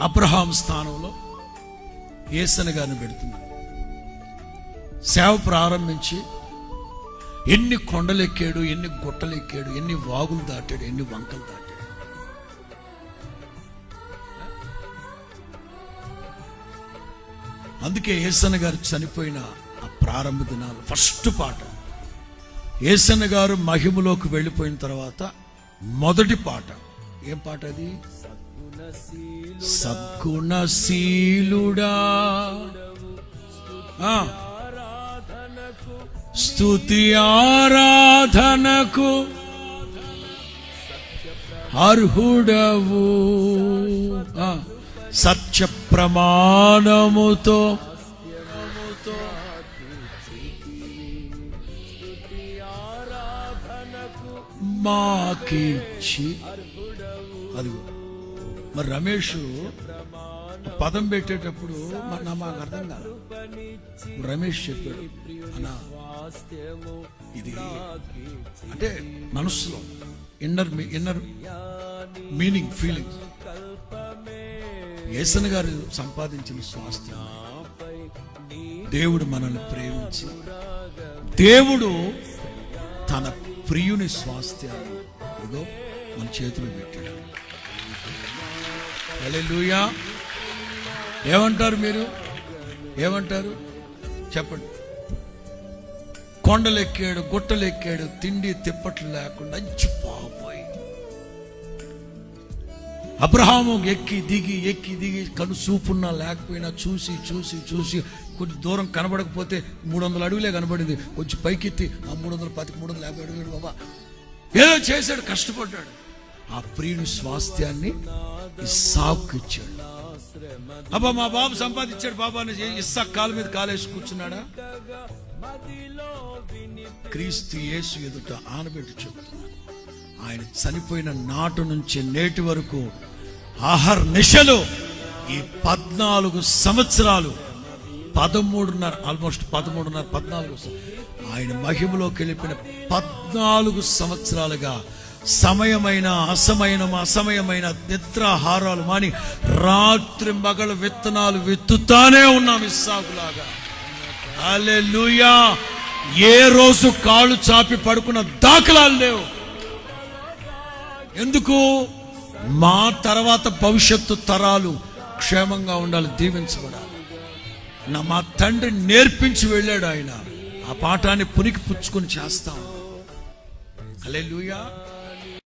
Abraham స్థానంలో యేసన్న గారిని పెడుతున్నాడు. సేవ ప్రారంభించి ఎన్ని కొండలెక్కాడు, ఎన్ని గుట్టలెక్కాడు, ఎన్ని వాగులు దాటాడు, ఎన్ని వంకలు దాటాడు. అందుకే యేసన్న గారు చనిపోయిన ఆ ప్రారంభ దినాలు ఫస్ట్ పాట, యేసన్న గారు మహిమలోకి వెళ్ళిపోయిన తర్వాత మొదటి పాట ఏం పాట అది? సద్గుణశీలుడా స్తుతి ఆరాధనకు అర్హుడవు, సత్య ప్రమాణముతో మాకిచ్చి. అది మరి రమేష్ పదం పెట్టేటప్పుడు మాకు అర్థం కాదు. రమేష్ చెప్పాడు, అన్నా ఇది అంటే మనస్సులో ఇన్నర్ మీనింగ్, ఫీలింగ్స్. యేసన్న గారు సంపాదించిన స్వాస్థ్యం, దేవుడు మనల్ని ప్రేమించి దేవుడు తన ప్రియుని స్వాస్థ్యాన్ని ఇదిగో మన చేతిలో పెట్టాడు. హల్లెలూయా. ఏమంటారు మీరు? ఏమంటారు చెప్పండి. కొండలెక్కాడు, గుట్టలెక్కాడు, తిండి తిప్పట్లు లేకుండా అంచిపోయి. అబ్రహాము ఎక్కి దిగి కను చూపున్నా లేకపోయినా చూసి కొంచెం దూరం కనబడకపోతే 300 అడుగులే కనబడింది. కొంచెం పైకెత్తి ఆ 310 350 అడుగులు బాబా ఏదో చేశాడు, కష్టపడ్డాడు. ఆ ప్రియుని స్వాస్థ్యాన్ని ఇస్సాకు ఇచ్చాడు. అబ్బా మా బాబు సంపాదించాడు బాబా అని ఇస్సాకు కాలు మీద కాలేసి కూర్చున్నాడా? క్రీస్తు యేసు ఎదుట ఆనబెట్టి చెప్తున్నాడు. ఆయన చనిపోయిన నాటి నుంచి నేటి వరకు ఆహర్నిశలు ఈ 14 సంవత్సరాలు 13.5 ఆల్మోస్ట్ 13.5 ఆయన మహిమలోకి వెళ్ళిపోయిన 14 సంవత్సరాలుగా సమయమైన అసమయమైన నిద్రాహారాలు మాని రాత్రి మగల విత్తనాలు విత్తుతానే ఉన్నాం ఇస్సాకులాగా. హల్లెలూయా. ఏ రోజు కాళ్ళు చాపి పడుకున్న దాఖలాలు లేవు. ఎందుకు? మా తర్వాత భవిష్యత్తు తరాలు క్షేమంగా ఉండాలి, దీవించబడాలి. మా తండ్రి నేర్పించి వెళ్ళాడు. ఆయన ఆ పాఠాన్ని పునికి పుచ్చుకొని చేస్తాం. హల్లెలూయా.